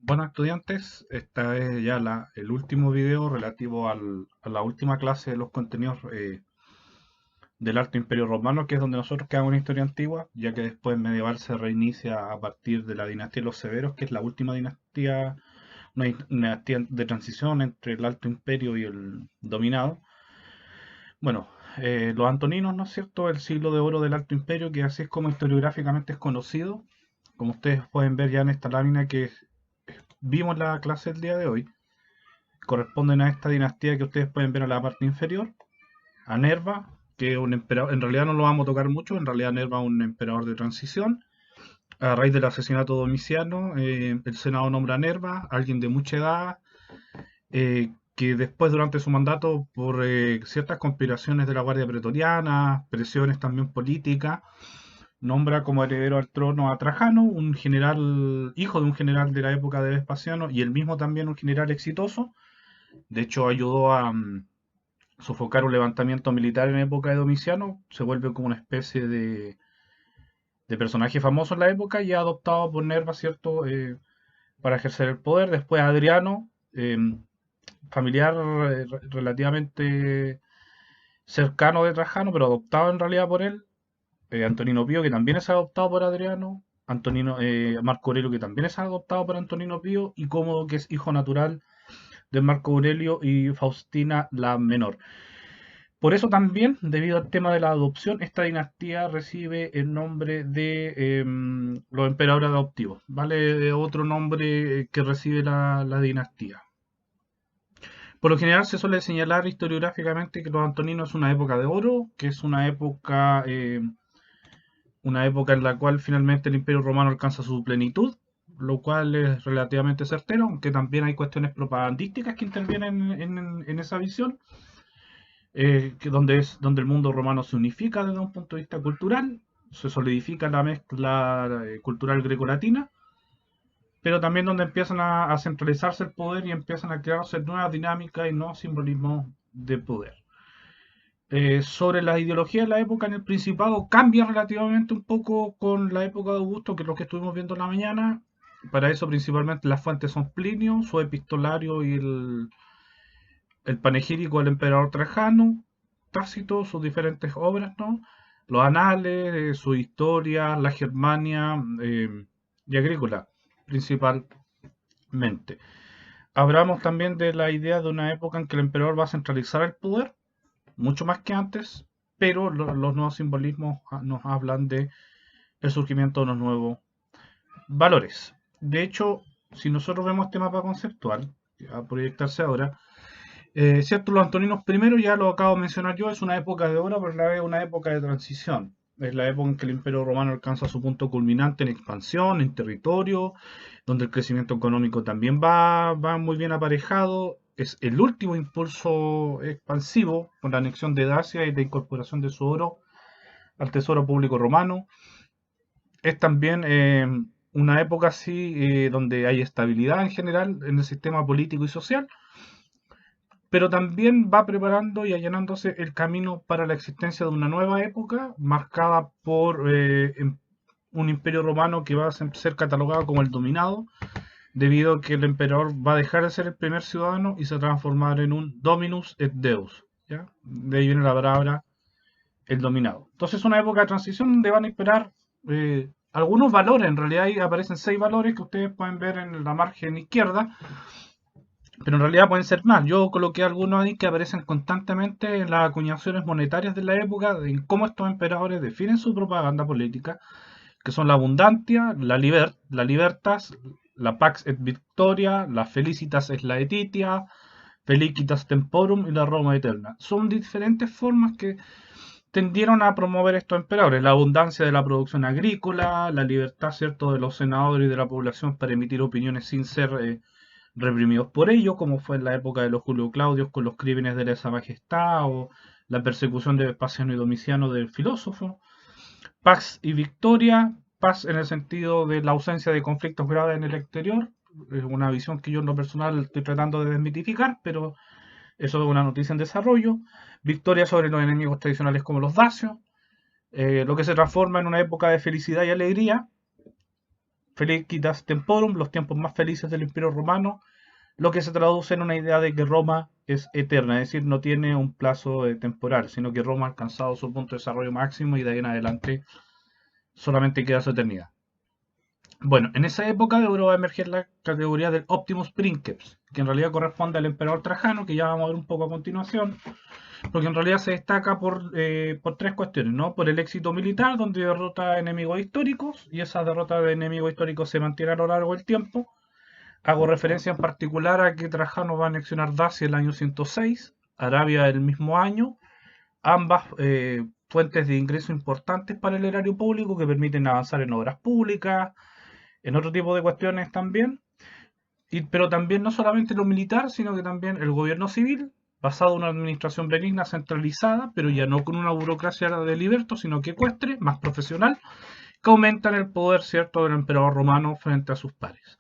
Bueno, estudiantes, esta es ya el último video relativo a la última clase de los contenidos del Alto Imperio Romano, que es donde nosotros quedamos en historia antigua, ya que después medieval se reinicia a partir de la dinastía de los Severos, que es la última dinastía, una dinastía de transición entre el Alto Imperio y el dominado. Bueno, los antoninos, ¿no es cierto? El siglo de oro del Alto Imperio, que así es como historiográficamente es conocido, como ustedes pueden ver ya en esta lámina que vimos en la clase del día de hoy, corresponden a esta dinastía que ustedes pueden ver en la parte inferior, a Nerva, que es un emperador, en realidad no lo vamos a tocar mucho, en realidad Nerva es un emperador de transición. A raíz del asesinato de Domiciano, el Senado nombra a Nerva, alguien de mucha edad, que después durante su mandato, por ciertas conspiraciones de la Guardia Pretoriana, presiones también políticas, nombra como heredero al trono a Trajano, un general, hijo de un general de la época de Vespasiano, y él mismo también un general exitoso. De hecho, ayudó a sofocar un levantamiento militar en época de Domiciano. Se vuelve como una especie de personaje famoso en la época y adoptado por Nerva, ¿cierto? Para ejercer el poder. Después Adriano, familiar relativamente cercano de Trajano, pero adoptado en realidad por él. Antonino Pío, que también es adoptado por Adriano. Marco Aurelio, que también es adoptado por Antonino Pío. Y Cómodo, que es hijo natural de Marco Aurelio y Faustina la Menor. Por eso también, debido al tema de la adopción, esta dinastía recibe el nombre de los emperadores adoptivos, ¿vale? Otro nombre que recibe la dinastía. Por lo general se suele señalar historiográficamente que los antoninos es una época de oro, que es una época en la cual finalmente el Imperio Romano alcanza su plenitud, lo cual es relativamente certero, aunque también hay cuestiones propagandísticas que intervienen en esa visión, donde el mundo romano se unifica desde un punto de vista cultural, se solidifica la mezcla cultural grecolatina, pero también donde empiezan a centralizarse el poder y empiezan a crearse nuevas dinámicas y nuevos simbolismos de poder. Sobre la ideología de la época en el Principado cambia relativamente un poco con la época de Augusto, que es lo que estuvimos viendo en la mañana. Para eso principalmente las fuentes son Plinio, su epistolario y el panegírico del emperador Trajano, Tácito, sus diferentes obras, ¿no? Los anales, su historia, la Germania y agrícola, principalmente. Hablamos también de la idea de una época en que el emperador va a centralizar el poder, mucho más que antes, pero los nuevos simbolismos nos hablan de el surgimiento de unos nuevos valores. De hecho, si nosotros vemos este mapa conceptual, a proyectarse ahora, cierto, los antoninos primero, ya lo acabo de mencionar yo, es una época de oro, pero a la vez una época de transición. Es la época en que el Imperio Romano alcanza su punto culminante en expansión, en territorio, donde el crecimiento económico también va muy bien aparejado. Es el último impulso expansivo con la anexión de Dacia y la incorporación de su oro al tesoro público romano. Es también una época así donde hay estabilidad en general en el sistema político y social, pero también va preparando y allanándose el camino para la existencia de una nueva época marcada por un imperio romano que va a ser catalogado como el dominado, debido a que el emperador va a dejar de ser el primer ciudadano y se va a transformar en un dominus et deus, ¿ya? De ahí viene la palabra el dominado. Entonces es una época de transición donde van a esperar algunos valores, en realidad ahí aparecen 6 valores que ustedes pueden ver en la margen izquierda, pero en realidad pueden ser más. Yo coloqué algunos ahí que aparecen constantemente en las acuñaciones monetarias de la época, en cómo estos emperadores definen su propaganda política, que son la abundancia, la libertas, la pax et victoria, la felicitas es laetitia, felicitas temporum y la Roma eterna. Son diferentes formas que tendieron a promover estos emperadores, la abundancia de la producción agrícola, la libertad, ¿cierto?, de los senadores y de la población para emitir opiniones sin ser reprimidos por ello, como fue en la época de los Julio Claudios con los crímenes de lesa majestad o la persecución de Vespasiano y Domiciano del filósofo. Paz y victoria, paz en el sentido de la ausencia de conflictos graves en el exterior, es una visión que yo en lo personal estoy tratando de desmitificar, pero eso es una noticia en desarrollo. Victoria sobre los enemigos tradicionales como los dacios, lo que se transforma en una época de felicidad y alegría. felicitas temporum, los tiempos más felices del Imperio Romano, lo que se traduce en una idea de que Roma es eterna, es decir, no tiene un plazo temporal, sino que Roma ha alcanzado su punto de desarrollo máximo y de ahí en adelante solamente queda su eternidad. Bueno, en esa época logró emerger la categoría del Optimus Princeps, que en realidad corresponde al emperador Trajano, que ya vamos a ver un poco a continuación, porque en realidad se destaca por tres cuestiones, ¿no? Por el éxito militar, donde derrota a enemigos históricos, y esa derrota de enemigos históricos se mantiene a lo largo del tiempo. Hago referencia en particular a que Trajano va a anexionar Dacia el año 106, Arabia el mismo año, ambas fuentes de ingreso importantes para el erario público que permiten avanzar en obras públicas, en otro tipo de cuestiones también, pero también no solamente lo militar, sino que también el gobierno civil, basado en una administración benigna centralizada, pero ya no con una burocracia de liberto, sino que ecuestre, más profesional, que aumentan el poder cierto del emperador romano frente a sus pares.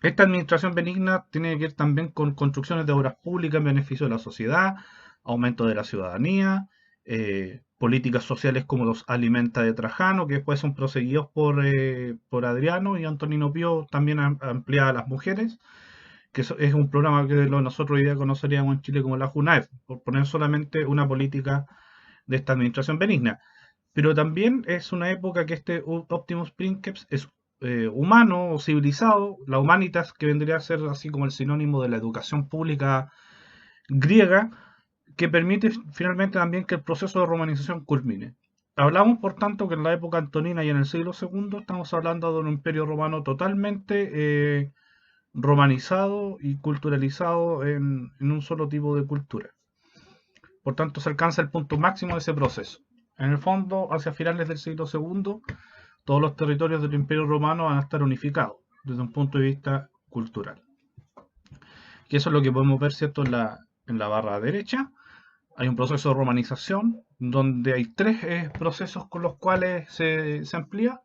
Esta administración benigna tiene que ver también con construcciones de obras públicas en beneficio de la sociedad, aumento de la ciudadanía, políticas sociales como los alimenta de Trajano, que después son proseguidos por Adriano y Antonino Pío, también ampliada a las mujeres, que es un programa que nosotros hoy día conoceríamos en Chile como la JUNAEF, por poner solamente una política de esta administración benigna. Pero también es una época que este Optimus Princeps es humano o civilizado, la humanitas, que vendría a ser así como el sinónimo de la educación pública griega, que permite finalmente también que el proceso de romanización culmine. Hablamos, por tanto, que en la época antonina y en el siglo II estamos hablando de un imperio romano totalmente romanizado y culturalizado en un solo tipo de cultura. Por tanto, se alcanza el punto máximo de ese proceso. En el fondo, hacia finales del siglo II, todos los territorios del Imperio Romano van a estar unificados desde un punto de vista cultural. Y eso es lo que podemos ver, ¿cierto?, en la barra derecha. Hay un proceso de romanización donde hay tres procesos con los cuales se amplía.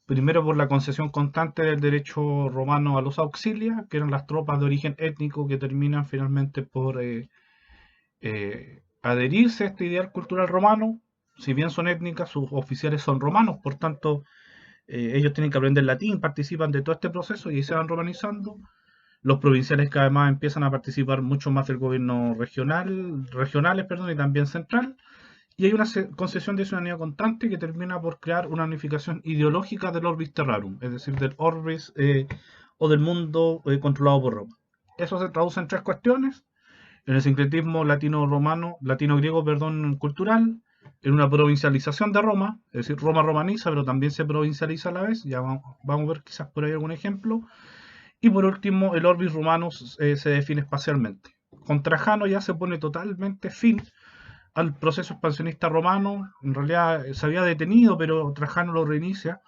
Primero, por la concesión constante del derecho romano a los auxilias, que eran las tropas de origen étnico que terminan finalmente por adherirse a este ideal cultural romano. Si bien son étnicas, sus oficiales son romanos, por tanto, ellos tienen que aprender latín, participan de todo este proceso y se van romanizando. Los provinciales que además empiezan a participar mucho más del gobierno regionales, y también central. Y hay una concesión de ciudadanía constante que termina por crear una unificación ideológica del Orbis Terrarum, es decir, del Orbis o del mundo controlado por Roma. Eso se traduce en tres cuestiones: en el sincretismo latino-griego, cultural, en una provincialización de Roma, es decir, Roma romaniza, pero también se provincializa a la vez, ya vamos a ver quizás por ahí algún ejemplo, y por último, el Orbis Romanus se define espacialmente. Con Trajano ya se pone totalmente fin al proceso expansionista romano. En realidad se había detenido, pero Trajano lo reinicia.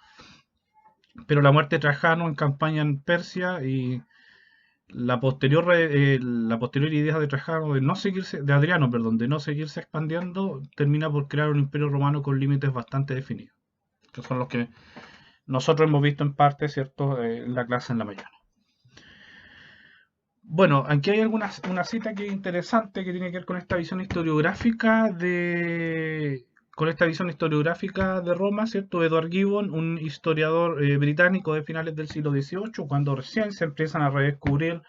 Pero la muerte de Trajano en campaña en Persia y la posterior idea de Trajano de Adriano, de no seguirse expandiendo, termina por crear un imperio romano con límites bastante definidos, que son los que nosotros hemos visto en parte, ¿cierto?, en la clase en la mañana. Bueno, aquí hay una cita que es interesante, que tiene que ver con esta visión historiográfica de Roma, ¿cierto? Edward Gibbon, un historiador británico de finales del siglo XVIII, cuando recién se empiezan a redescubrir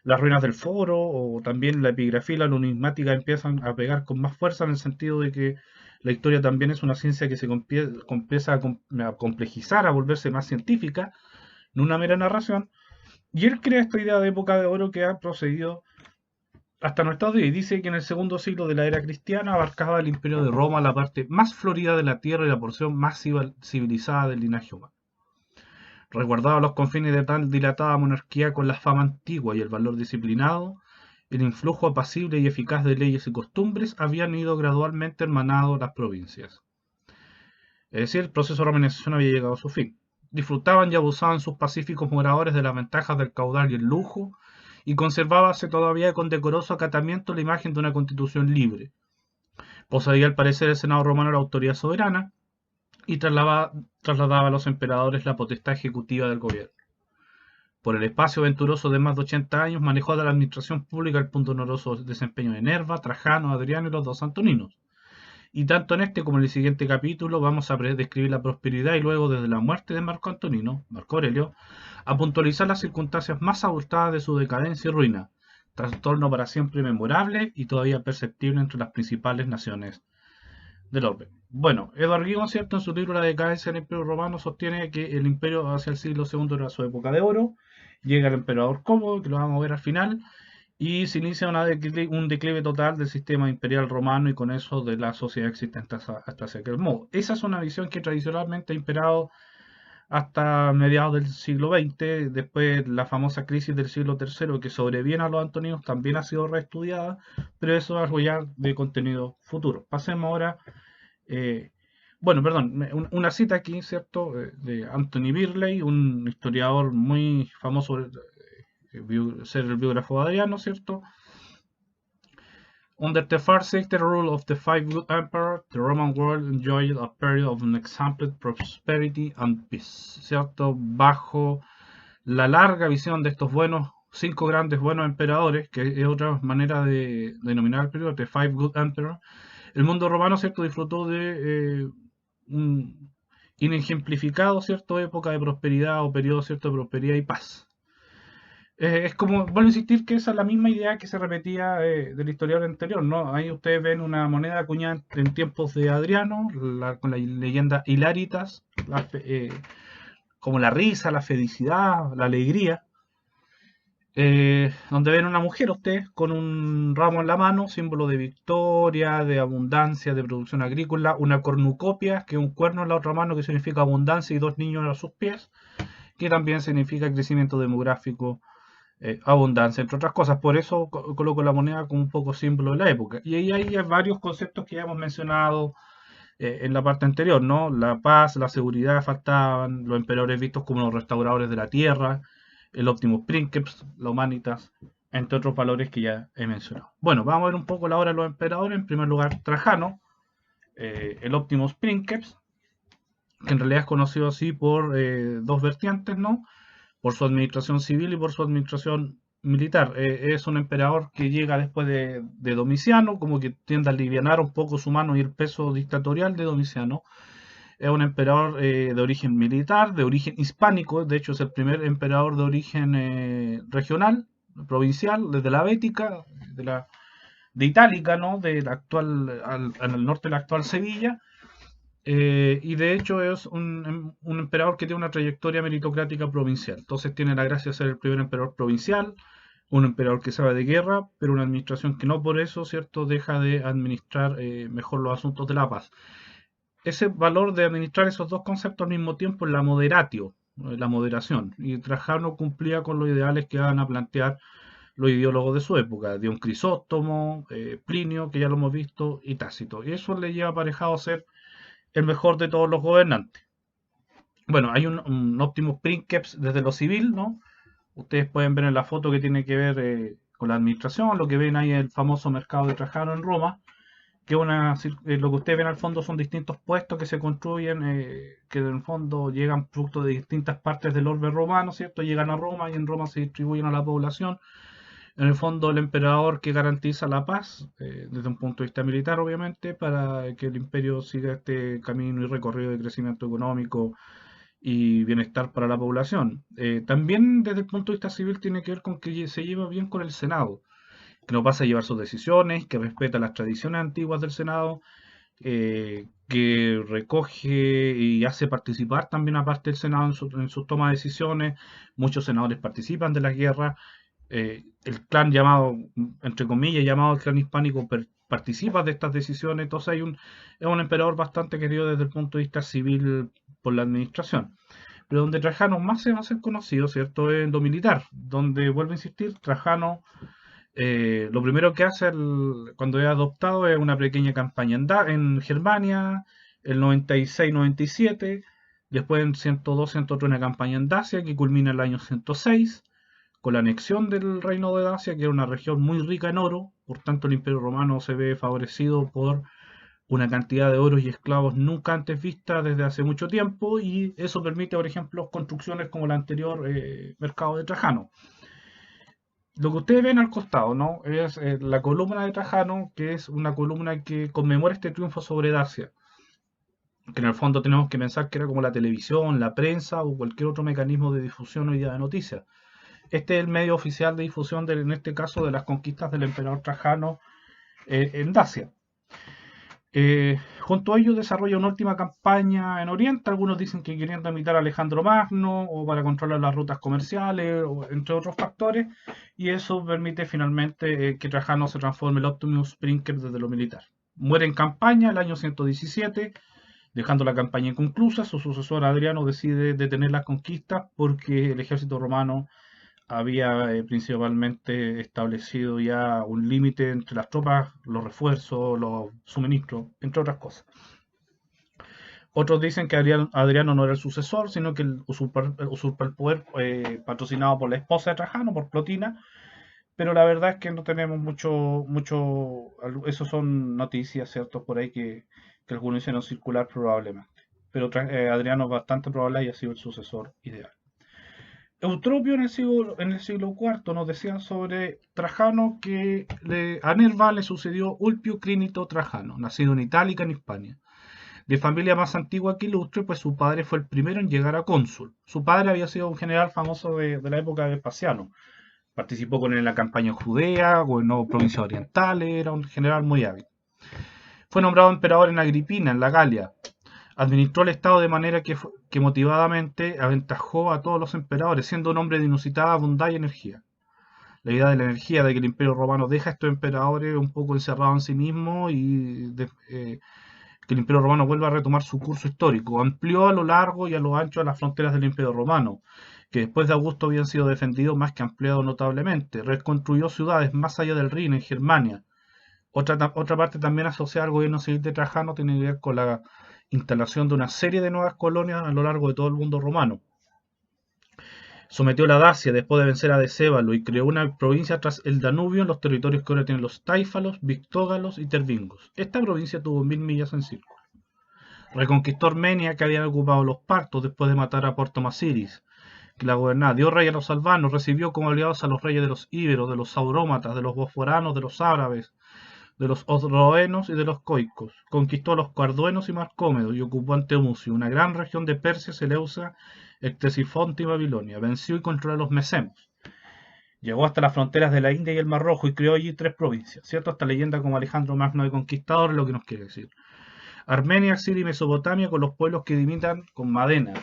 las ruinas del foro, o también la epigrafía y la numismática empiezan a pegar con más fuerza, en el sentido de que la historia también es una ciencia que se empieza a complejizar, a volverse más científica, no una mera narración. Y él crea esta idea de época de oro que ha procedido hasta nuestros días, y dice que en el segundo siglo de la era cristiana abarcaba el imperio de Roma la parte más florida de la tierra y la porción más civilizada del linaje humano. Resguardaba los confines de tal dilatada monarquía con la fama antigua y el valor disciplinado, el influjo apacible y eficaz de leyes y costumbres habían ido gradualmente hermanando las provincias. Es decir, el proceso de romanización había llegado a su fin. Disfrutaban y abusaban sus pacíficos moradores de las ventajas del caudal y el lujo, y conservábase todavía con decoroso acatamiento la imagen de una constitución libre. Poseía al parecer el Senado romano la autoridad soberana y trasladaba a los emperadores la potestad ejecutiva del gobierno. Por el espacio venturoso de más de 80 años manejó de la administración pública el punto honoroso desempeño de Nerva, Trajano, Adriano y los dos Antoninos. Y tanto en este como en el siguiente capítulo vamos a describir la prosperidad y luego desde la muerte de Marco Antonino, Marco Aurelio, a puntualizar las circunstancias más abultadas de su decadencia y ruina, trastorno para siempre memorable y todavía perceptible entre las principales naciones del orbe. Bueno, Edward Gibbon, ¿cierto? En su libro La decadencia del Imperio Romano sostiene que el imperio hacia el siglo II era su época de oro, llega el emperador Cómodo, que lo vamos a ver al final, y se inicia un declive total del sistema imperial romano y con eso de la sociedad existente hasta aquel modo. Esa es una visión que tradicionalmente ha imperado hasta mediados del siglo XX. Después la famosa crisis del siglo III que sobreviene a los antoninos también ha sido reestudiada, pero eso es algo ya de contenido futuro. Pasemos ahora, eh, bueno, perdón, una cita aquí, ¿cierto? De Anthony Birley, un historiador muy famoso por ser el biógrafo de Adriano, ¿cierto? Under the far sector rule of the five good emperors, the Roman world enjoyed a period of unexampled prosperity and peace, ¿cierto? Bajo la larga visión de estos cinco grandes buenos emperadores, que es otra manera de denominar el periodo, the five good emperors, el mundo romano, ¿cierto? Disfrutó de un inejemplificado, ¿cierto? Época de prosperidad o periodo, ¿cierto? De prosperidad y paz. Es como, vuelvo a insistir que esa es la misma idea que se repetía del historiador anterior, ¿no? Ahí ustedes ven una moneda acuñada en tiempos de Adriano, con la leyenda Hilaritas, como la risa, la felicidad, la alegría, donde ven una mujer ustedes con un ramo en la mano, símbolo de victoria, de abundancia, de producción agrícola, una cornucopia, que es un cuerno en la otra mano que significa abundancia y dos niños a sus pies, que también significa crecimiento demográfico, abundancia, entre otras cosas. Por eso coloco la moneda como un poco símbolo de la época. Y ahí hay varios conceptos que ya hemos mencionado en la parte anterior, ¿no? La paz, la seguridad faltaban, los emperadores vistos como los restauradores de la tierra, el Optimus Princeps, la Humanitas, entre otros valores que ya he mencionado. Bueno, vamos a ver un poco la obra de los emperadores. En primer lugar, Trajano, el Optimus Princeps, que en realidad es conocido así por dos vertientes, ¿no? Por su administración civil y por su administración militar. Es un emperador que llega después de Domiciano, como que tiende a alivianar un poco su mano y el peso dictatorial de Domiciano. Es un emperador de origen militar, de origen hispánico, de hecho es el primer emperador de origen regional, provincial, desde la Bética, de Itálica, ¿no? De la actual, al norte de la actual Sevilla. Y de hecho es un emperador que tiene una trayectoria meritocrática provincial. Entonces tiene la gracia de ser el primer emperador provincial, un emperador que sabe de guerra, pero una administración que no por eso, ¿cierto?, deja de administrar mejor los asuntos de la paz. Ese valor de administrar esos dos conceptos al mismo tiempo es la moderatio, la moderación. Y Trajano cumplía con los ideales que van a plantear los ideólogos de su época, Dion Crisóstomo, Plinio, que ya lo hemos visto, y Tácito. Y eso le lleva aparejado a ser el mejor de todos los gobernantes. Bueno, hay un Optimus Princeps desde lo civil, ¿no? Ustedes pueden ver en la foto que tiene que ver con la administración, lo que ven ahí es el famoso mercado de Trajano en Roma, que lo que ustedes ven al fondo son distintos puestos que se construyen, que en el fondo llegan producto de distintas partes del orbe romano, ¿cierto? Llegan a Roma y en Roma se distribuyen a la población. En el fondo, el emperador que garantiza la paz, desde un punto de vista militar, obviamente, para que el imperio siga este camino y recorrido de crecimiento económico y bienestar para la población. También desde el punto de vista civil tiene que ver con que se lleva bien con el Senado, que no pasa a llevar sus decisiones, que respeta las tradiciones antiguas del Senado, que recoge y hace participar también aparte del Senado en su toma de decisiones. Muchos senadores participan de las guerras. El clan llamado, entre comillas, llamado el clan hispánico, participa de estas decisiones. Entonces es un emperador bastante querido desde el punto de vista civil por la administración. Pero donde Trajano más se va a hacer conocido, ¿cierto?, es en lo militar, donde, vuelvo a insistir, Trajano lo primero que hace cuando es adoptado es una pequeña campaña en Germania, el 96-97, después en 102, 103 una campaña en Dacia que culmina el año 106, con la anexión del reino de Dacia, que era una región muy rica en oro. Por tanto el Imperio Romano se ve favorecido por una cantidad de oros y esclavos nunca antes vista desde hace mucho tiempo, y eso permite, por ejemplo, construcciones como la anterior mercado de Trajano. Lo que ustedes ven al costado, ¿no? Es la columna de Trajano, que es una columna que conmemora este triunfo sobre Dacia, que en el fondo tenemos que pensar que era como la televisión, la prensa o cualquier otro mecanismo de difusión hoy día de noticias. Este es el medio oficial de difusión, en este caso, de las conquistas del emperador Trajano en Dacia. Junto a ello desarrolla una última campaña en Oriente. Algunos dicen que queriendo imitar a Alejandro Magno o para controlar las rutas comerciales, o, entre otros factores, y eso permite finalmente que Trajano se transforme en el Optimus Sprinter desde lo militar. Muere en campaña el año 117, dejando la campaña inconclusa. Su sucesor Adriano decide detener las conquistas porque el ejército romano había principalmente establecido ya un límite entre las tropas, los refuerzos, los suministros, entre otras cosas. Otros dicen que Adriano no era el sucesor, sino que usurpa el poder patrocinado por la esposa de Trajano, por Plotina, pero la verdad es que no tenemos eso son noticias, ¿cierto? Por ahí que algunos hicieron circular probablemente. Pero Adriano es bastante probable haya sido el sucesor ideal. Eutropio en el siglo IV nos decía sobre Trajano que a Nerva le sucedió Ulpio Crinito Trajano, nacido en Itálica, en Hispania. De familia más antigua que ilustre, pues su padre fue el primero en llegar a cónsul. Su padre había sido un general famoso de la época de Vespasiano. Participó con él en la campaña en Judea, gobernó provincias orientales, era un general muy hábil. Fue nombrado emperador en Agripina, en la Galia. Administró el Estado de manera que motivadamente aventajó a todos los emperadores, siendo un hombre de inusitada bondad y energía. La idea de la energía, de que el Imperio Romano deja a estos emperadores un poco encerrados en sí mismo y que el Imperio Romano vuelva a retomar su curso histórico. Amplió a lo largo y a lo ancho las fronteras del Imperio Romano, que después de Augusto habían sido defendidos más que ampliados notablemente. Reconstruyó ciudades más allá del Rin, en Germania. Otra parte también asociada al gobierno civil de Trajano tiene que ver con la instalación de una serie de nuevas colonias a lo largo de todo el mundo romano. Sometió la Dacia después de vencer a Decébalo y creó una provincia tras el Danubio en los territorios que ahora tienen los táifalos, victógalos y tervingos. Esta provincia tuvo 1000 millas en círculo. Reconquistó Armenia, que habían ocupado los partos después de matar a Porto Masiris, que la gobernaba. Dio rey a los albanos, recibió como aliados a los reyes de los íberos, de los saurómatas, de los bosforanos, de los árabes, de los osroenos y de los coicos. Conquistó a los carduenos y marcómedos y ocupó Antemucio, una gran región de Persia, Seleucia, Ctesifonte y Babilonia. Venció y controló a los mesemos. Llegó hasta las fronteras de la India y el Mar Rojo y creó allí 3 provincias. ¿Cierto? Esta leyenda como Alejandro Magno de Conquistador es lo que nos quiere decir. Armenia, Siria y Mesopotamia con los pueblos que limitan con Madena.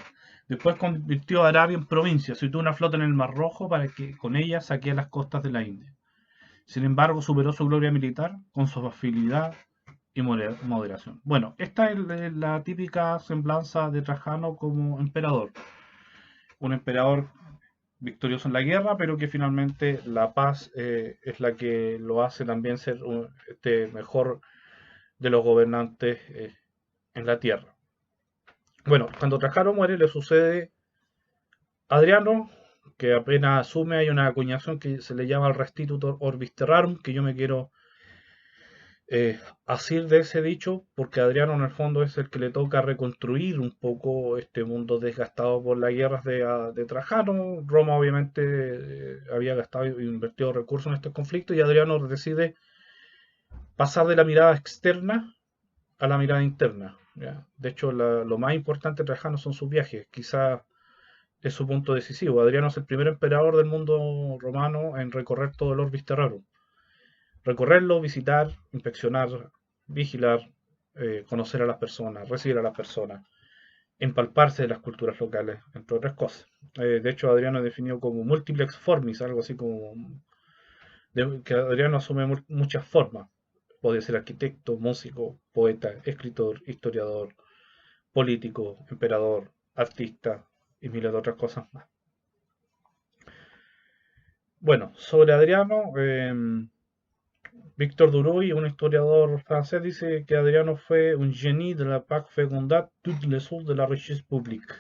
Después convirtió a Arabia en provincia, situó una flota en el Mar Rojo para que con ella saquee las costas de la India. Sin embargo, superó su gloria militar con su facilidad y moderación. Bueno, esta es la típica semblanza de Trajano como emperador. Un emperador victorioso en la guerra, pero que finalmente la paz es la que lo hace también ser mejor de los gobernantes en la tierra. Bueno, cuando Trajano muere le sucede Adriano, que apenas asume. Hay una acuñación que se le llama el Restitutor Orbis Terrarum, que yo me quiero asir de ese dicho, porque Adriano en el fondo es el que le toca reconstruir un poco este mundo desgastado por las guerras de Trajano. Roma obviamente había gastado e invertido recursos en estos conflictos y Adriano decide pasar de la mirada externa a la mirada interna. ¿Ya? De hecho, lo más importante de Trajano son sus viajes, quizás es su punto decisivo. Adriano es el primer emperador del mundo romano en recorrer todo el Orbis Terrarum. Recorrerlo, visitar, inspeccionar, vigilar, conocer a las personas, recibir a las personas, empalparse de las culturas locales, entre otras cosas. De hecho, Adriano es definido como multiplex formis, algo así como que Adriano asume muchas formas. Puede ser arquitecto, músico, poeta, escritor, historiador, político, emperador, artista y miles de otras cosas más. Bueno, sobre Adriano, Víctor Duruy, un historiador francés, dice que Adriano fue un génie de la paz fécondat tout le sous de la richesse publique,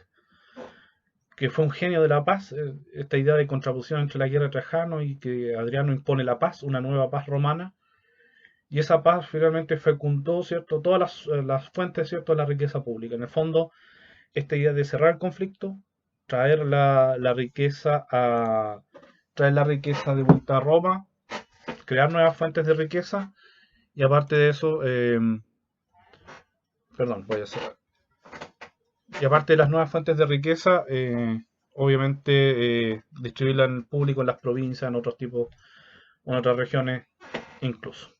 que fue un genio de la paz, esta idea de contraposición entre la guerra de Trajano y que Adriano impone la paz, una nueva paz romana, y esa paz finalmente fecundó, ¿cierto?, todas las fuentes, ¿cierto?, de la riqueza pública. En el fondo, esta idea de cerrar el conflicto, traer la riqueza traer la riqueza de vuelta a Roma, crear nuevas fuentes de riqueza, y aparte de eso, perdón, voy a cerrar. Y aparte de las nuevas fuentes de riqueza, obviamente distribuirla en el público en las provincias, en otros tipos, en otras regiones incluso.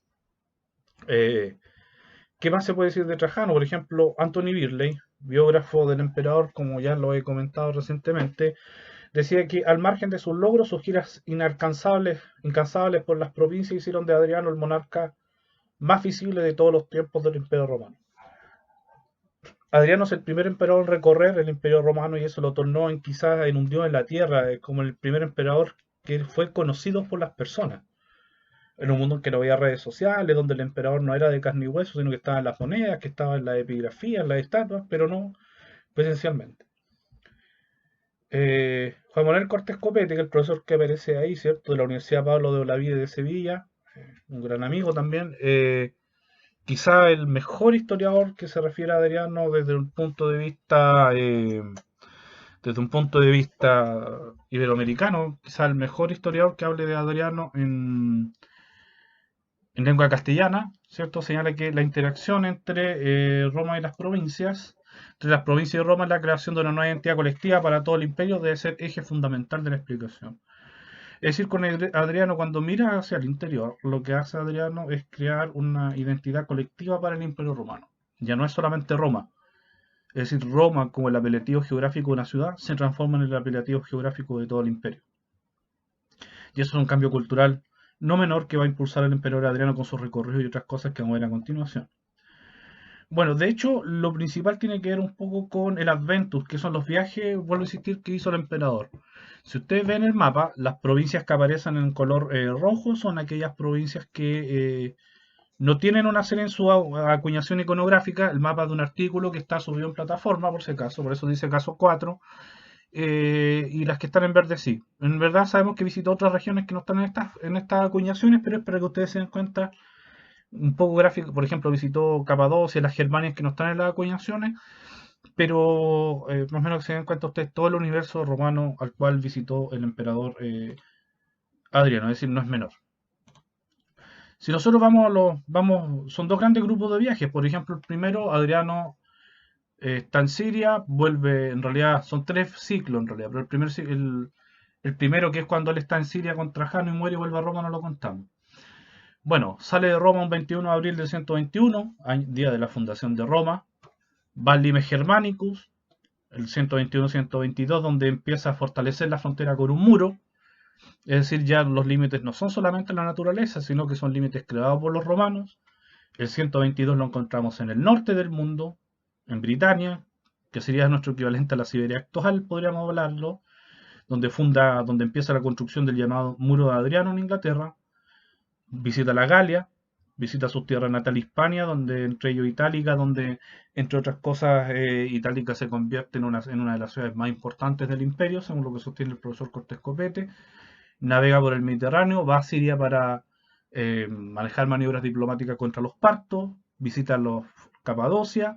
¿Qué más se puede decir de Trajano? Por ejemplo, Anthony Birley, biógrafo del emperador, como ya lo he comentado recientemente, decía que al margen de sus logros, sus giras incansables por las provincias hicieron de Adriano el monarca más visible de todos los tiempos del Imperio Romano. Adriano es el primer emperador en recorrer el Imperio Romano y eso lo tornó en quizás en un dios en la tierra, como el primer emperador que fue conocido por las personas. En un mundo en que no había redes sociales, donde el emperador no era de carne y hueso, sino que estaba en las monedas, que estaba en la epigrafía, en las estatuas, pero no presencialmente. Juan Manuel Cortés Copete, que es el profesor que aparece ahí, ¿cierto? De la Universidad Pablo de Olavide de Sevilla, un gran amigo también, quizá el mejor historiador que se refiere a Adriano desde un punto de vista iberoamericano, quizá el mejor historiador que hable de Adriano en lengua castellana, ¿cierto? Señala que la interacción entre Roma y las provincias, entre las provincias y Roma, es la creación de una nueva identidad colectiva para todo el imperio, debe ser eje fundamental de la explicación. Es decir, con Adriano, cuando mira hacia el interior, lo que hace Adriano es crear una identidad colectiva para el imperio romano. Ya no es solamente Roma. Es decir, Roma como el apelativo geográfico de una ciudad se transforma en el apelativo geográfico de todo el imperio. Y eso es un cambio cultural no menor que va a impulsar el emperador Adriano con sus recorridos y otras cosas que vamos a ver a continuación. Bueno, de hecho, lo principal tiene que ver un poco con el Adventus, que son los viajes, vuelvo a insistir, que hizo el emperador. Si ustedes ven el mapa, las provincias que aparecen en color rojo son aquellas provincias que no tienen una serie en su acuñación iconográfica. El mapa de un artículo que está subido en plataforma, por si acaso, por eso dice caso 4. Y las que están en verde sí. En verdad sabemos que visitó otras regiones que no están en estas acuñaciones, pero es para que ustedes se den cuenta un poco gráfico. Por ejemplo, visitó Capadocia, las Germanias que no están en las acuñaciones, pero más o menos que se den cuenta ustedes todo el universo romano al cual visitó el emperador Adriano, es decir, no es menor. Si nosotros son dos grandes grupos de viajes. Por ejemplo, el primero, Adriano está en Siria, vuelve, en realidad son 3 ciclos en realidad, pero el primero, que es cuando él está en Siria con Trajano y muere y vuelve a Roma, no lo contamos. Bueno, sale de Roma un 21 de abril del 121, día de la fundación de Roma, va al Limes Germanicus, el 121-122, donde empieza a fortalecer la frontera con un muro. Es decir, ya los límites no son solamente la naturaleza, sino que son límites creados por los romanos. El 122 lo encontramos en el norte del mundo, en Britania, que sería nuestro equivalente a la Siberia actual, podríamos hablarlo, donde empieza la construcción del llamado Muro de Adriano en Inglaterra. Visita la Galia, visita su tierra natal Hispania, donde entre ellos Itálica, donde entre otras cosas Itálica se convierte en una de las ciudades más importantes del imperio, según lo que sostiene el profesor Cortés Copete. Navega por el Mediterráneo, va a Siria para manejar maniobras diplomáticas contra los partos, visita los Capadocia,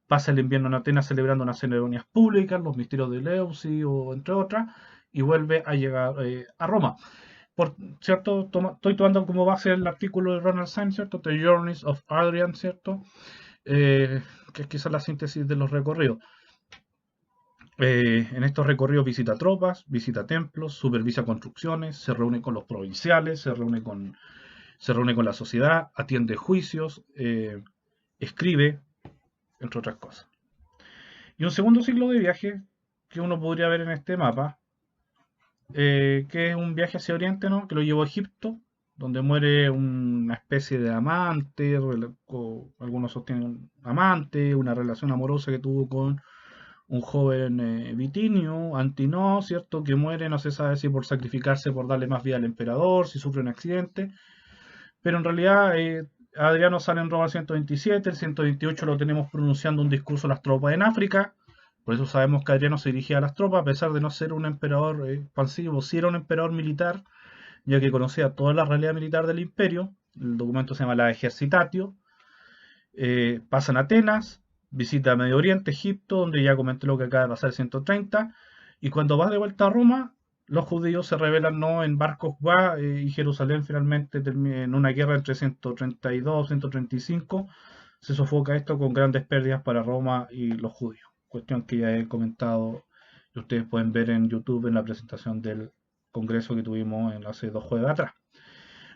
pasa el invierno en Atenas celebrando unas ceremonias públicas, los misterios de Eleusis, o entre otras, y vuelve a llegar a Roma. ¿Cierto? Estoy tomando como base el artículo de Ronald Syme, ¿cierto? The Journeys of Adrian, ¿cierto? Que es quizás la síntesis de los recorridos. En estos recorridos visita tropas, visita templos, supervisa construcciones, se reúne con los provinciales, se reúne con la sociedad, atiende juicios, escribe, entre otras cosas. Y un segundo ciclo de viaje que uno podría ver en este mapa, que es un viaje hacia Oriente, ¿no? Que lo llevó a Egipto, donde muere una especie de amante, algunos sostienen un amante, una relación amorosa que tuvo con un joven vitinio, Antinoo, ¿cierto? Que muere, no se sabe si por sacrificarse, por darle más vida al emperador, si sufre un accidente, pero en realidad Adriano sale en Roma el 127, el 128 lo tenemos pronunciando un discurso a las tropas en África. Por eso sabemos que Adriano se dirigía a las tropas, a pesar de no ser un emperador expansivo, sí era un emperador militar, ya que conocía toda la realidad militar del imperio. El documento se llama la Exercitatio. Pasa en Atenas, visita Medio Oriente, Egipto, donde ya comenté lo que acaba de pasar el 130, y cuando va de vuelta a Roma, los judíos se rebelan no en Bar Kokhba y Jerusalén finalmente en una guerra entre 132 y 135. Se sofoca esto con grandes pérdidas para Roma y los judíos. Cuestión que ya he comentado y ustedes pueden ver en YouTube en la presentación del congreso que tuvimos hace 2 jueves atrás.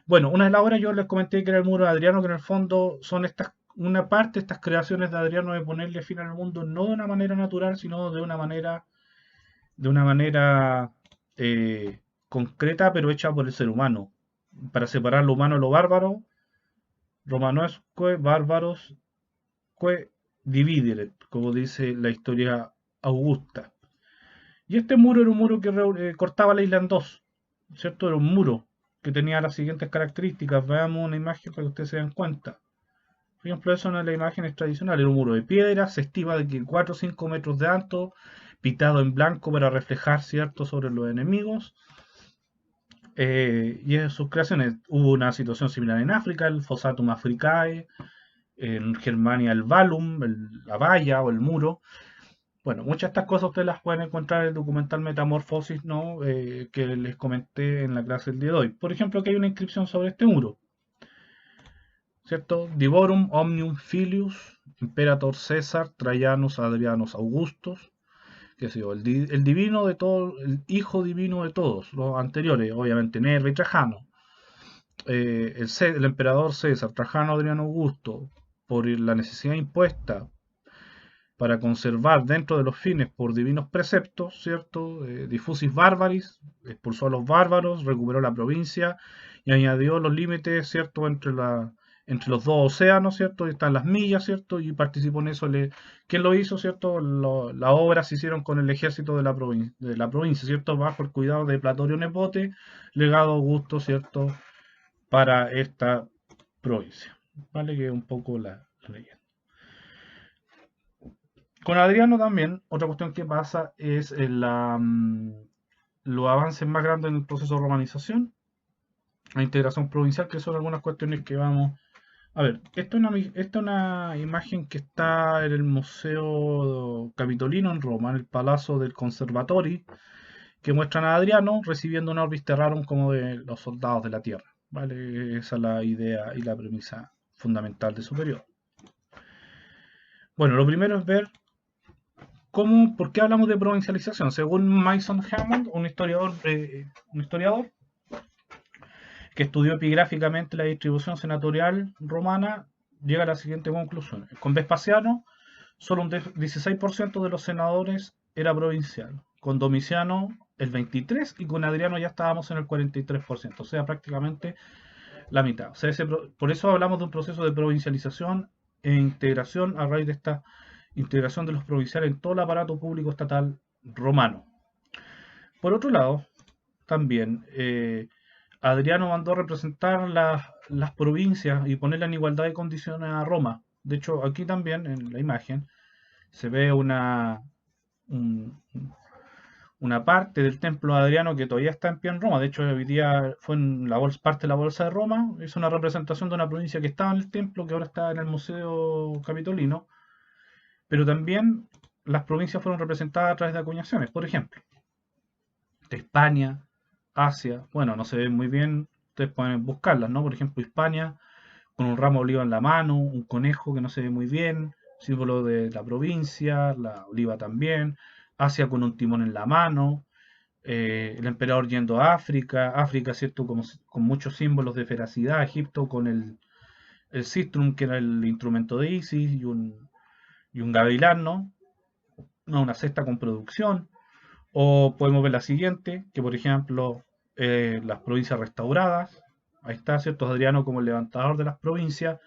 Bueno, una de las obras yo les comenté que era el muro de Adriano, que en el fondo son una parte de estas creaciones de Adriano de ponerle fin al mundo no de una manera natural, sino de una manera concreta, pero hecha por el ser humano, para separar lo humano de lo bárbaro, Romanosque bárbaros que dividere, como dice la historia augusta. Y este muro era un muro que cortaba la isla en dos, ¿cierto? Era un muro que tenía las siguientes características. Veamos una imagen para que ustedes se den cuenta. Por ejemplo, eso no es la imagen tradicional, era un muro de piedra, se estima de que 4 o 5 metros de alto, pintado en blanco para reflejar, ¿cierto?, sobre los enemigos. Y en sus creaciones hubo una situación similar en África, el Fossatum Africae, en Germania el Valum, la valla o el muro. Bueno, muchas de estas cosas ustedes las pueden encontrar en el documental Metamorfosis, ¿no? Que les comenté en la clase del día de hoy. Por ejemplo, aquí hay una inscripción sobre este muro, ¿cierto? Divorum omnium filius, imperator César, Trajanus, Adrianus, Augustus, que sé yo, el divino de todos, el hijo divino de todos, los anteriores, obviamente Nerva y Trajano. El emperador César, Trajano, Adriano, Augusto, por la necesidad impuesta para conservar dentro de los fines por divinos preceptos, ¿cierto? Diffusis barbaris, expulsó a los bárbaros, recuperó la provincia y añadió los límites, ¿cierto? Entre los dos océanos, ¿cierto? Y están las millas, ¿cierto? Y participó en eso. ¿Quién lo hizo, ¿cierto? Las obras se hicieron con el ejército de la provincia, ¿cierto? Bajo el cuidado de Platorio Nepote, legado Augusto, ¿cierto? Para esta provincia. ¿Vale? Que es un poco la leyenda. Con Adriano también, otra cuestión que pasa es los avances más grandes en el proceso de romanización, la integración provincial, que son algunas cuestiones que vamos a ver. Esta es una imagen que está en el Museo Capitolino en Roma, en el Palazzo del Conservatori, que muestran a Adriano recibiendo un orbis terrarum como de los soldados de la tierra. ¿Vale? Esa es la idea y la premisa fundamental de su periodo. Bueno, lo primero es ver ¿por qué hablamos de provincialización? Según Mason Hammond, un historiador que estudió epigráficamente la distribución senatorial romana, llega a la siguiente conclusión. Con Vespasiano, solo un 16% de los senadores era provincial. Con Domiciano, el 23%, y con Adriano ya estábamos en el 43%, o sea, prácticamente la mitad. O sea, por eso hablamos de un proceso de provincialización e integración a raíz de esta integración de los provinciales en todo el aparato público estatal romano. Por otro lado, también Adriano mandó a representar las provincias y ponerla en igualdad de condiciones a Roma. De hecho, aquí también en la imagen se ve una parte del templo de Adriano que todavía está en pie en Roma. De hecho, hoy día fue en parte de la Bolsa de Roma. Es una representación de una provincia que estaba en el templo, que ahora está en el Museo Capitolino. Pero también las provincias fueron representadas a través de acuñaciones. Por ejemplo, de Hispania, Asia. Bueno, no se ven muy bien, ustedes pueden buscarlas, ¿no? Por ejemplo, Hispania con un ramo de oliva en la mano, un conejo que no se ve muy bien, símbolo de la provincia, la oliva también. Asia con un timón en la mano, el emperador yendo a África, África, ¿cierto? Con muchos símbolos de feracidad, Egipto con el sistrum, que era el instrumento de Isis, y un gavilán, ¿no? Una cesta con producción. O podemos ver la siguiente, que por ejemplo, las provincias restauradas, ahí está, ¿cierto? Adriano como el levantador de las provincias,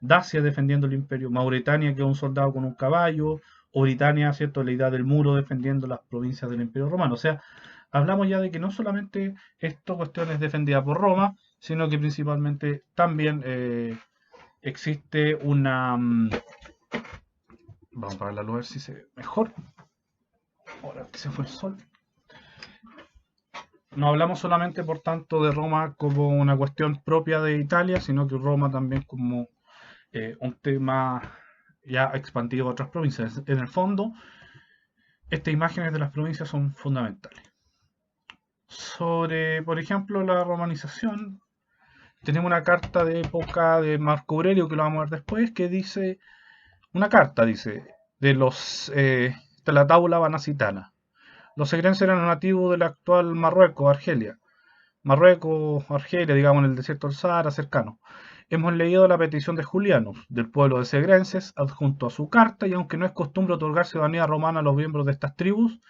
Dacia defendiendo el imperio, Mauretania que es un soldado con un caballo, o Britania, ¿cierto? La idea del muro defendiendo las provincias del imperio romano. O sea, hablamos ya de que no solamente esta cuestión es defendida por Roma, sino que principalmente también existe vamos a apagar la luz a ver si se ve mejor. Ahora que se fue el sol. No hablamos solamente, por tanto, de Roma como una cuestión propia de Italia, sino que Roma también como un tema ya expandido a otras provincias. En el fondo, estas imágenes de las provincias son fundamentales. sobre, por ejemplo, la romanización. Tenemos una carta de época de Marco Aurelio, que lo vamos a ver después, que dice, una carta dice, de la tabla vanacitana. Los segrenses eran nativos del actual Marruecos, Argelia. Marruecos, Argelia, digamos, en el desierto del Sahara cercano. Hemos leído la petición de Julianus, del pueblo de Segrenses, adjunto a su carta, y aunque no es costumbre otorgar ciudadanía romana a los miembros de estas tribus,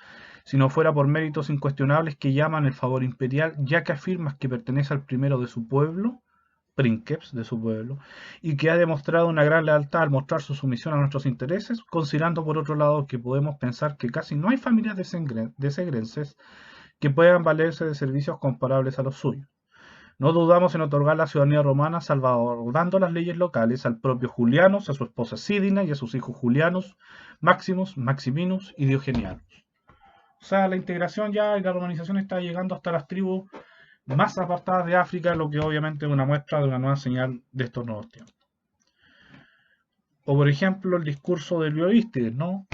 si no fuera por méritos incuestionables que llaman el favor imperial, ya que afirmas que pertenece al primero de su pueblo, princeps de su pueblo, y que ha demostrado una gran lealtad al mostrar su sumisión a nuestros intereses, considerando por otro lado que podemos pensar que casi no hay familias de segrenses que puedan valerse de servicios comparables a los suyos. No dudamos en otorgar la ciudadanía romana salvaguardando las leyes locales al propio Julianus, a su esposa Sidina y a sus hijos Julianus, Maximus, Maximinus y Diogenianus. O sea, la integración ya y la romanización está llegando hasta las tribus más apartadas de África, lo que obviamente es una muestra de una nueva señal de estos nuevos tiempos. O por ejemplo el discurso de Leovístides, ¿no?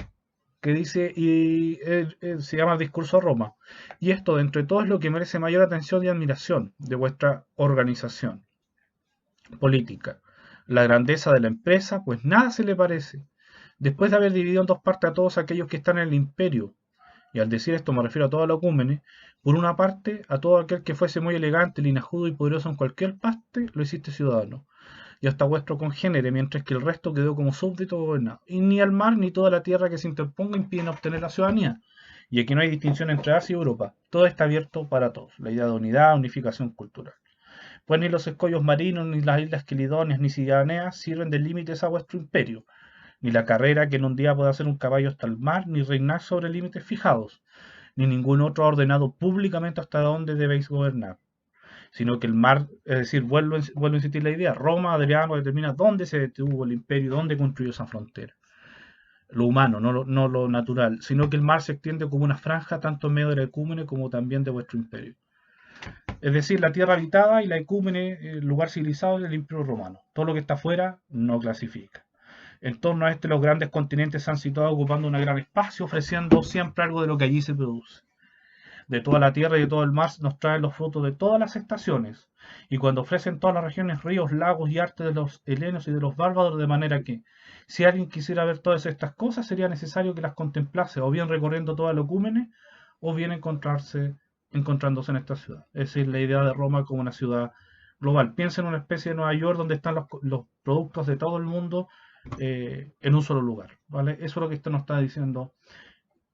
Que dice, se llama el discurso a Roma. Y esto, de entre todo, es lo que merece mayor atención y admiración de vuestra organización política. La grandeza de la empresa, pues nada se le parece. Después de haber dividido en dos partes a todos aquellos que están en el imperio, y al decir esto me refiero a todos los ocúmenes, por una parte, a todo aquel que fuese muy elegante, linajudo y poderoso en cualquier parte, lo hiciste ciudadano, y hasta vuestro congénere, mientras que el resto quedó como súbdito gobernado. Y ni el mar ni toda la tierra que se interponga impiden obtener la ciudadanía. Y aquí no hay distinción entre Asia y Europa. Todo está abierto para todos. La idea de unidad, unificación cultural. Pues ni los escollos marinos, ni las islas quelidonias, ni Cidaneas sirven de límites a vuestro imperio, ni la carrera que en un día pueda hacer un caballo hasta el mar, ni reinar sobre límites fijados, ni ningún otro ha ordenado públicamente hasta dónde debéis gobernar, sino que el mar, es decir, vuelvo a insistir la idea, Roma, Adriano determina dónde se detuvo el imperio, dónde construyó esa frontera. Lo humano, no lo natural, sino que el mar se extiende como una franja tanto en medio de la ecúmene como también de vuestro imperio. Es decir, la tierra habitada y la ecúmene, el lugar civilizado del imperio romano. Todo lo que está afuera no clasifica. En torno a este, los grandes continentes se han situado ocupando un gran espacio, ofreciendo siempre algo de lo que allí se produce. De toda la tierra y de todo el mar nos traen los frutos de todas las estaciones, y cuando ofrecen todas las regiones, ríos, lagos y arte de los helenos y de los bárbaros, de manera que, si alguien quisiera ver todas estas cosas, sería necesario que las contemplase, o bien recorriendo toda la ecúmene, o bien encontrándose en esta ciudad. Es decir, la idea de Roma como una ciudad global. Piensa en una especie de Nueva York donde están los productos de todo el mundo en un solo lugar. ¿Vale? Eso es lo que esto nos está diciendo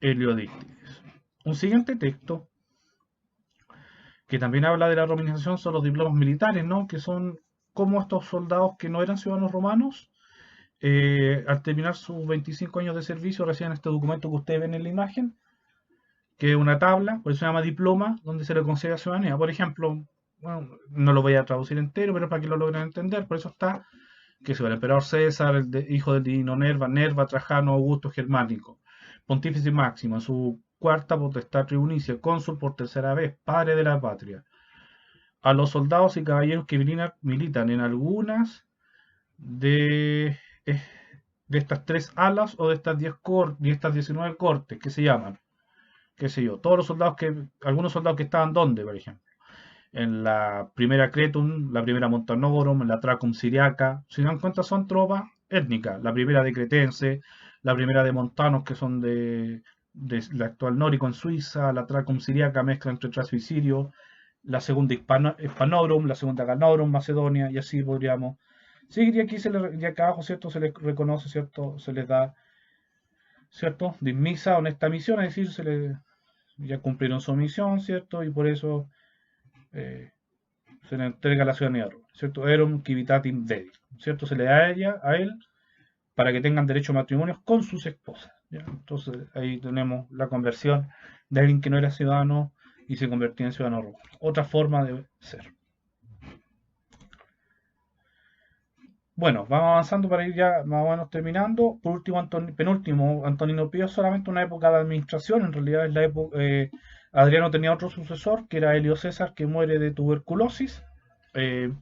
Heliodíctides. Un siguiente texto que también habla de la romanización son los diplomas militares, ¿no? Que son como estos soldados que no eran ciudadanos romanos, al terminar sus 25 años de servicio, reciben este documento que ustedes ven en la imagen, que es una tabla, por eso se llama diploma, donde se le concede ciudadanía. Por ejemplo, bueno, no lo voy a traducir entero, pero para que lo logren entender, por eso está que es el emperador César, hijo del divino Nerva, Trajano, Augusto, Germánico, Pontífice Máximo, en su cuarta potestad tribunicia, cónsul por tercera vez, padre de la patria. A los soldados y caballeros que militan en algunas de, de estas tres alas o de estas 19 cortes que se llaman, qué sé yo, todos los soldados algunos soldados que estaban donde, por ejemplo, en la primera Cretum, la primera Montanogorum, en la Tracum Siriaca, si dan cuenta son tropas étnicas, la primera de Cretense, la primera de Montanos que son de la actual Nórico en Suiza, la Tracum Siriaca mezcla entre tracio y sirio, la segunda Hispanorum, la segunda Ganorum, Macedonia, y así podríamos seguir, y aquí y acá abajo, ¿cierto? Se les reconoce, ¿cierto? Se les da, ¿cierto? Dismisa, honesta misión, es decir, ya cumplieron su misión, ¿cierto? Y por eso se le entrega la ciudadanía de Roma, ¿cierto? Erum civitatim dedit, ¿cierto? Se le da a él para que tengan derecho a matrimonios con sus esposas, ¿ya? Entonces ahí tenemos la conversión de alguien que no era ciudadano y se convertía en ciudadano romano. Otra forma de ser. Bueno, vamos avanzando para ir ya más o menos terminando. Por último, penúltimo, Antonino Pío es solamente una época de administración. En realidad es la época. Adriano tenía otro sucesor, que era Helio César, que muere de tuberculosis el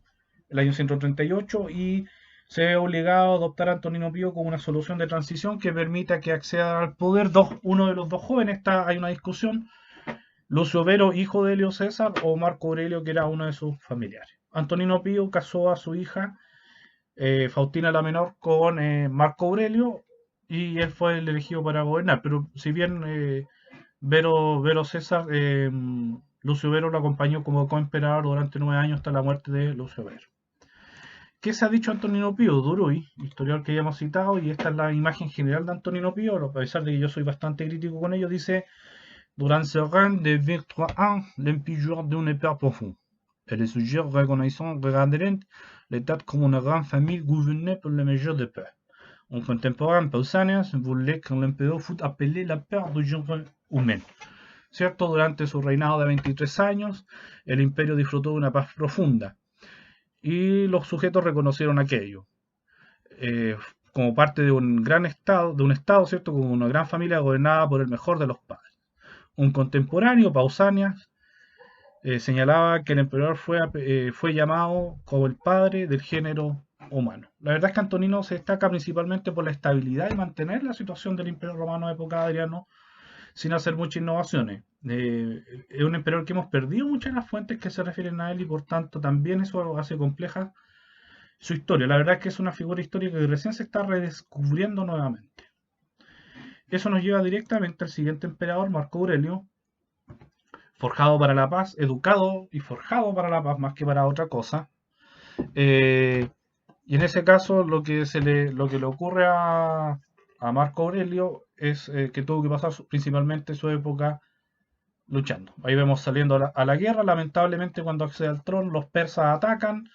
año 138 y se ve obligado a adoptar a Antonino Pío como una solución de transición que permita que acceda al poder uno de los dos jóvenes. Hay una discusión Lucio Vero, hijo de Helio César, o Marco Aurelio, que era uno de sus familiares. Antonino Pío casó a su hija Faustina la Menor con Marco Aurelio y él fue el elegido para gobernar. Pero si bien Vero César, Lucio Vero lo acompañó como coemperador durante 9 años hasta la muerte de Lucio Vero. ¿Qué se ha dicho Antonino Pío? Duruy, historiador que ya hemos citado, y esta es la imagen general de Antonino Pío, a pesar de que yo soy bastante crítico con ello, dice: Durant ce règne de 23 ans, l'empire d'un père profond. Et les sujets reconnaissants regardèrent l'État comme une grande famille gouvernée par les mesures de paix. Un contemporain Pausanias voulait que l'emperador fût appelé la père du genre humain. ¿Cierto? Durante su reinado de 23 años, el imperio disfrutó de una paz profunda y los sujetos reconocieron aquello. Como parte de un gran estado, ¿cierto? Como una gran familia gobernada por el mejor de los padres. Un contemporáneo, Pausanias, señalaba que el emperador fue llamado como el padre del género humano. La verdad es que Antonino se destaca principalmente por la estabilidad y mantener la situación del Imperio Romano de época de Adriano sin hacer muchas innovaciones. Es un emperador que hemos perdido muchas de las fuentes que se refieren a él y por tanto también eso hace compleja su historia. La verdad es que es una figura histórica que recién se está redescubriendo nuevamente. Eso nos lleva directamente al siguiente emperador, Marco Aurelio, forjado para la paz, educado y forjado para la paz más que para otra cosa. Y en ese caso lo que le ocurre a Marco Aurelio es que tuvo que pasar principalmente su época luchando. Ahí vemos saliendo a la guerra. Lamentablemente, cuando accede al trono, los persas atacan.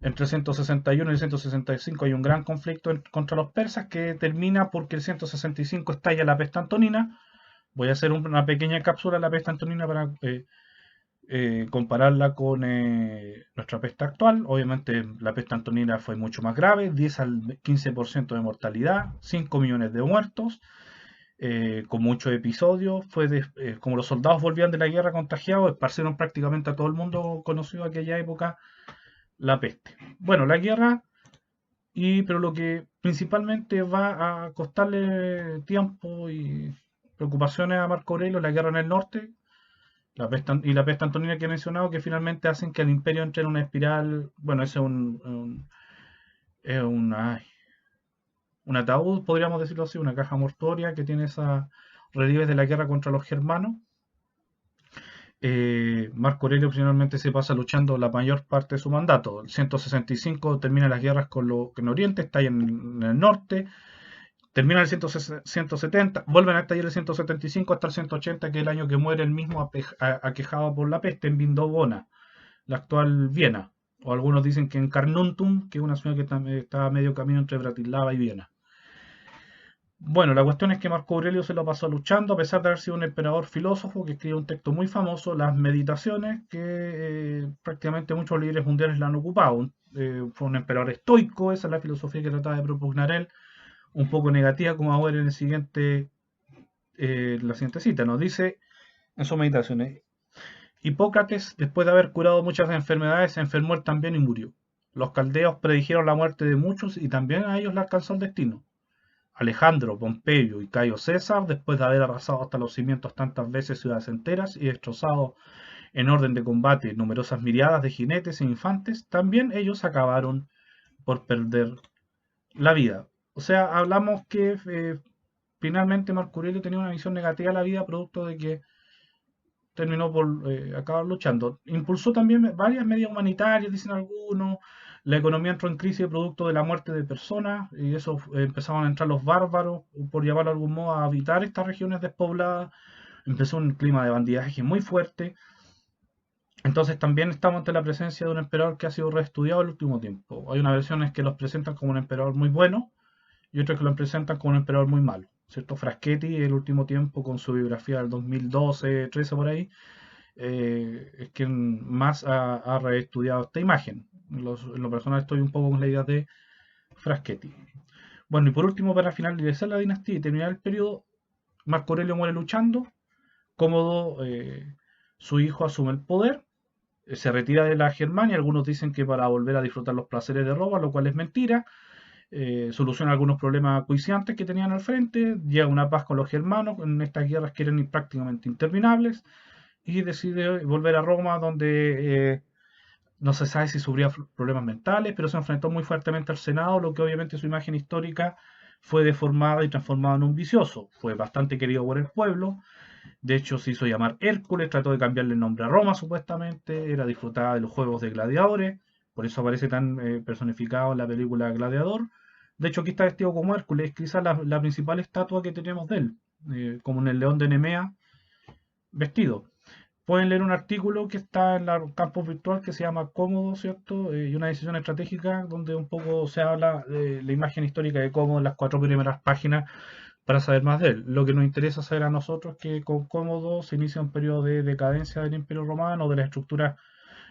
Entre 161 y 165 hay un gran conflicto contra los persas que termina porque el 165 estalla la peste antonina. Voy a hacer una pequeña cápsula de la peste antonina para compararla con nuestra peste actual. Obviamente la peste antonina fue mucho más grave, 10 al 15% de mortalidad, 5 millones de muertos, con muchos episodios. Como los soldados volvían de la guerra contagiados, esparcieron prácticamente a todo el mundo conocido en aquella época la peste. Bueno, la guerra, pero lo que principalmente va a costarle tiempo y preocupaciones a Marco Aurelio, la guerra en el norte, la peste antonina que he mencionado, que finalmente hacen que el imperio entre en una espiral. Bueno, ese es un ataúd, podríamos decirlo así, una caja mortuoria que tiene esas relieves de la guerra contra los germanos. Marco Aurelio finalmente se pasa luchando la mayor parte de su mandato. El 165 termina las guerras en Oriente, está ahí en el norte. Termina el 170, vuelven a estallar el 175 hasta el 180, que es el año que muere el mismo aquejado por la peste en Vindobona, la actual Viena. O algunos dicen que en Carnuntum, que es una ciudad que está a medio camino entre Bratislava y Viena. Bueno, la cuestión es que Marco Aurelio se lo pasó luchando, a pesar de haber sido un emperador filósofo que escribió un texto muy famoso, Las Meditaciones, que prácticamente muchos líderes mundiales la han ocupado. Fue un emperador estoico, esa es la filosofía que trataba de propugnar él, un poco negativa, como ahora en la siguiente cita. Nos dice en sus meditaciones: Hipócrates, después de haber curado muchas enfermedades, se enfermó él también y murió. Los caldeos predijeron la muerte de muchos y también a ellos le alcanzó el destino. Alejandro, Pompeyo y Cayo César, después de haber arrasado hasta los cimientos tantas veces ciudades enteras y destrozado en orden de combate numerosas miriadas de jinetes e infantes, también ellos acabaron por perder la vida. O sea, hablamos que finalmente Marco Aurelio tenía una visión negativa de la vida, producto de que terminó por acabar luchando. Impulsó también varias medidas humanitarias, dicen algunos. La economía entró en crisis producto de la muerte de personas, y eso empezaban a entrar los bárbaros, por llamarlo de algún modo, a habitar estas regiones despobladas. Empezó un clima de bandidaje muy fuerte. Entonces también estamos ante la presencia de un emperador que ha sido reestudiado en el último tiempo. Hay una versión en que los presentan como un emperador muy bueno y otros que lo presentan como un emperador muy malo. ¿Cierto? Fraschetti, el último tiempo, con su biografía del 2012, 13 por ahí, es quien más ha reestudiado esta imagen. En lo personal estoy un poco con la idea de Fraschetti. Bueno, y por último, para finalizar la dinastía y terminar el periodo, Marco Aurelio muere luchando. Cómodo, su hijo, asume el poder, se retira de la Germania. Algunos dicen que para volver a disfrutar los placeres de Roma, lo cual es mentira. Soluciona algunos problemas acuiciantes que tenían al frente, llega una paz con los germanos en estas guerras que eran prácticamente interminables, y decide volver a Roma, donde no se sabe si sufría problemas mentales, pero se enfrentó muy fuertemente al Senado, lo que obviamente su imagen histórica fue deformada y transformada en un vicioso. Fue bastante querido por el pueblo, de hecho se hizo llamar Hércules, trató de cambiarle el nombre a Roma supuestamente, era disfrutada de los juegos de gladiadores, por eso aparece tan personificado en la película Gladiador. De hecho aquí está vestido como Hércules, quizás la principal estatua que tenemos de él, como en el León de Nemea, vestido. Pueden leer un artículo que está en el campus virtual que se llama Cómodo, ¿cierto? Y una decisión estratégica donde un poco se habla de la imagen histórica de Cómodo en las 4 primeras páginas para saber más de él. Lo que nos interesa saber a nosotros es que con Cómodo se inicia un periodo de decadencia del Imperio Romano, de las estructuras,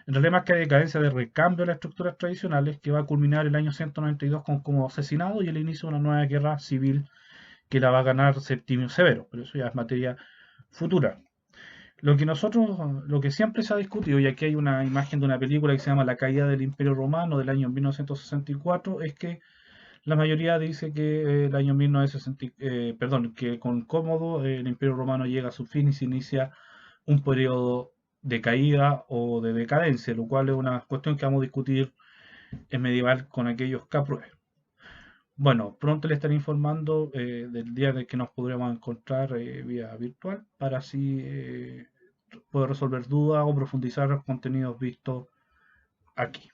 en realidad más que decadencia, de recambio de las estructuras tradicionales, que va a culminar el año 192 con Cómodo asesinado y el inicio de una nueva guerra civil que la va a ganar Septimio Severo, pero eso ya es materia futura. Lo que siempre se ha discutido, y aquí hay una imagen de una película que se llama La caída del Imperio Romano del año 1964, es que la mayoría dice que el año 1960, perdón, que con Cómodo el Imperio Romano llega a su fin y se inicia un periodo de caída o de decadencia, lo cual es una cuestión que vamos a discutir en medieval con aquellos que aprueben. Bueno, pronto le estaré informando del día en el que nos podremos encontrar vía virtual para así poder resolver dudas o profundizar los contenidos vistos aquí.